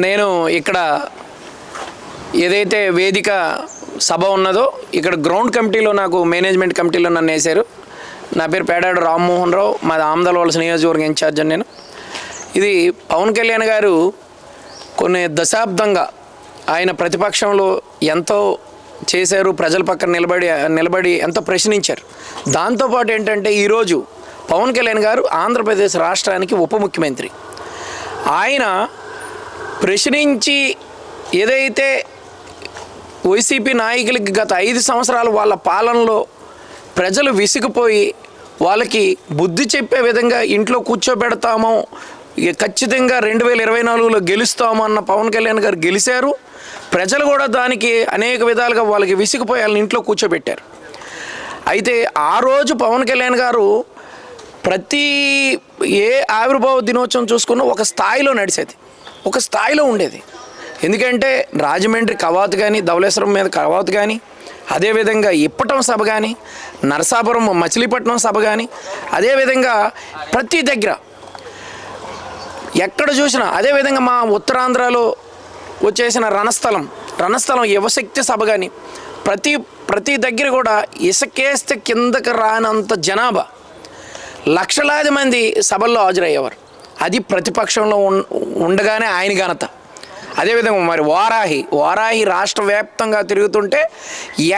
నేను ఇక్కడ ఏదైతే వేదిక సభ ఉన్నదో ఇక్కడ గ్రౌండ్ కమిటీలో నాకు మేనేజ్మెంట్ కమిటీలో నన్ను వేశారు. నా పేరు పేడాడు రామ్మోహన్ రావు, మాది ఆమదాలవలస నియోజకవర్గం ఇన్ఛార్జ్ అని. నేను ఇది పవన్ కళ్యాణ్ గారు కొన్ని దశాబ్దంగా ఆయన ప్రతిపక్షంలో ఎంతో చేశారు, ప్రజల పక్కన నిలబడి ఎంతో ప్రశ్నించారు. దాంతోపాటు ఏంటంటే ఈరోజు పవన్ కళ్యాణ్ గారు ఆంధ్రప్రదేశ్ రాష్ట్రానికి ఉప ముఖ్యమంత్రి. ఆయన ప్రశ్నించి ఏదైతే వైసీపీ నాయకులకి గత 5 సంవత్సరాలు వాళ్ళ పాలనలో ప్రజలు విసిగిపోయి వాళ్ళకి బుద్ధి చెప్పే విధంగా ఇంట్లో కూర్చోబెడతామో, ఖచ్చితంగా 2024లో గెలుస్తామన్న పవన్ కళ్యాణ్ గారు గెలిచారు. ప్రజలు కూడా దానికి అనేక విధాలుగా వాళ్ళకి విసిగిపోయి వాళ్ళని ఇంట్లో కూర్చోబెట్టారు. అయితే ఆ రోజు పవన్ కళ్యాణ్ గారు ప్రతి ఏ ఆవిర్భావ దినోత్సవం చూసుకున్న ఒక స్థాయిలో నడిచేది, ఒక స్థాయిలో ఉండేది. ఎందుకంటే రాజమండ్రి కవాతు కానీ, ధవళేశ్వరం మీద కవాతు కానీ, అదేవిధంగా ఇప్పటం సభ కానీ, నరసాపురం మచిలీపట్నం సభ కానీ, అదేవిధంగా ప్రతి దగ్గర ఎక్కడ చూసినా, అదేవిధంగా మా ఉత్తరాంధ్రలో వచ్చేసిన రణస్థలం యువశక్తి సభ కానీ ప్రతి దగ్గర కూడా ఇసుకేస్తే కిందకి రానంత జనాభా, లక్షలాది మంది సభల్లో హాజరయ్యేవారు. అది ప్రతిపక్షంలో ఉండగానే ఆయన ఘనత. అదేవిధంగా మరి వారాహి రాష్ట్ర వ్యాప్తంగా తిరుగుతుంటే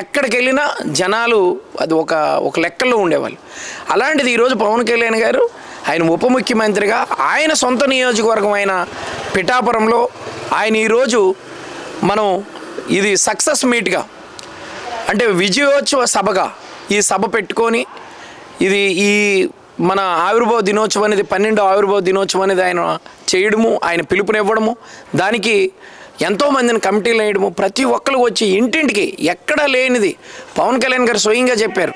ఎక్కడికి వెళ్ళినా జనాలు అది ఒక లెక్కల్లో ఉండేవాళ్ళు. అలాంటిది ఈరోజు పవన్ కళ్యాణ్ గారు ఆయన ఉప ముఖ్యమంత్రిగా ఆయన సొంత నియోజకవర్గం అయిన పిఠాపురంలో ఆయన ఈరోజు మనం ఇది సక్సెస్ మీట్గా అంటే విజయోత్సవ సభగా ఈ సభ పెట్టుకొని ఇది ఈ మన ఆవిర్భావ దినోత్సవం అనేది 12వ ఆవిర్భావ దినోత్సవం అనేది ఆయన చేయడము, ఆయన పిలుపునివ్వడము, దానికి ఎంతోమందిని కమిటీలు వేయడము, ప్రతి ఒక్కరు వచ్చి ఇంటింటికి ఎక్కడా లేనిది పవన్ కళ్యాణ్ గారు స్వయంగా చెప్పారు.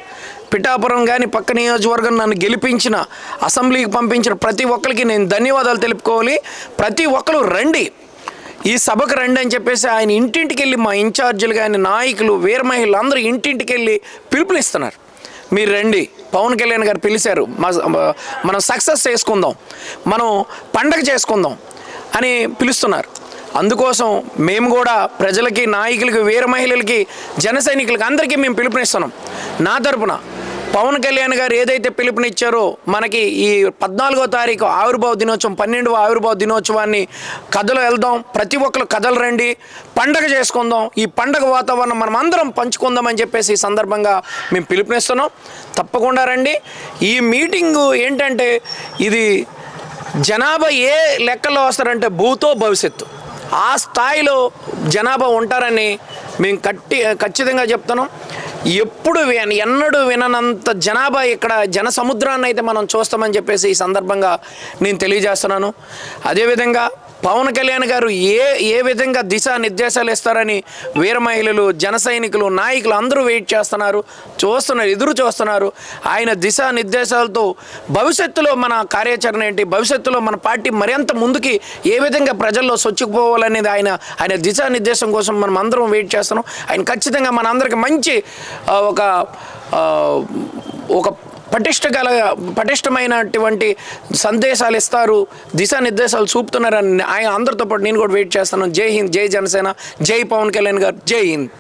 పిఠాపురం కానీ పక్క నియోజకవర్గం నన్ను గెలిపించిన, అసెంబ్లీకి పంపించిన ప్రతి ఒక్కరికి నేను ధన్యవాదాలు తెలుపుకోవాలి, ప్రతి ఒక్కరు రండి ఈ సభకు రండి అని చెప్పేసి ఆయన ఇంటింటికి వెళ్ళి మా ఇన్ఛార్జీలు కానీ నాయకులు వీర మహిళలు అందరూ ఇంటింటికి వెళ్ళి పిలుపునిస్తున్నారు. మీరు రండి, పవన్ కళ్యాణ్ గారు పిలిచారు, మనం సక్సెస్ చేసుకుందాం, మనం పండగ చేసుకుందాం అని పిలుస్తున్నారు. అందుకోసం మేము కూడా ప్రజలకి, నాయకులకి, వీర మహిళలకి, జన సైనికులకి అందరికీ మేము పిలుపునిస్తున్నాం. నా తరపున పవన్ కళ్యాణ్ గారు ఏదైతే పిలుపునిచ్చారో మనకి ఈ 14వ తారీఖు ఆవిర్భావ దినోత్సవం, 12వ ఆవిర్భావ దినోత్సవాన్ని కథలు వెళ్దాం, ప్రతి ఒక్కరు కథలు రండి, పండగ చేసుకుందాం, ఈ పండగ వాతావరణం మనం అందరం పంచుకుందాం అని చెప్పేసి ఈ సందర్భంగా మేము పిలుపునిస్తున్నాం. తప్పకుండా రండి. ఈ మీటింగు ఏంటంటే ఇది జనాభా ఏ లెక్కలో వస్తారంటే భూతో భవిష్యత్తు, ఆ స్థాయిలో జనాభా ఉంటారని మేము ఖచ్చితంగా చెప్తున్నాం. ఎన్నడూ విననంత జనాభా ఇక్కడ జన సముద్రాన్ని అయితే మనం చూస్తామని చెప్పేసి ఈ సందర్భంగా నేను తెలియజేస్తున్నాను. అదేవిధంగా పవన్ కళ్యాణ్ గారు ఏ విధంగా దిశానిర్దేశాలు ఇస్తారని వీర మహిళలు, జన సైనికులు, నాయకులు అందరూ వెయిట్ చేస్తున్నారు, ఎదురు చూస్తున్నారు. ఆయన దిశానిర్దేశాలతో భవిష్యత్తులో మన కార్యాచరణ ఏంటి, భవిష్యత్తులో మన పార్టీ మరింత ముందుకి ఏ విధంగా ప్రజల్లో సొచ్చుకుపోవాలనేది ఆయన దిశానిర్దేశం కోసం మనం అందరం వెయిట్ చేస్తున్నాం. ఆయన ఖచ్చితంగా మన అందరికి మంచి ఒక పటిష్టమైనటువంటి సందేశాలు ఇస్తారు, దిశానిర్దేశాలు చూపుతున్నారని ఆయన అందరితో పాటు నేను కూడా వెయిట్ చేస్తాను. జై హింద్, జై జనసేన, జై పవన్ కళ్యాణ్ గారు, జై హింద్.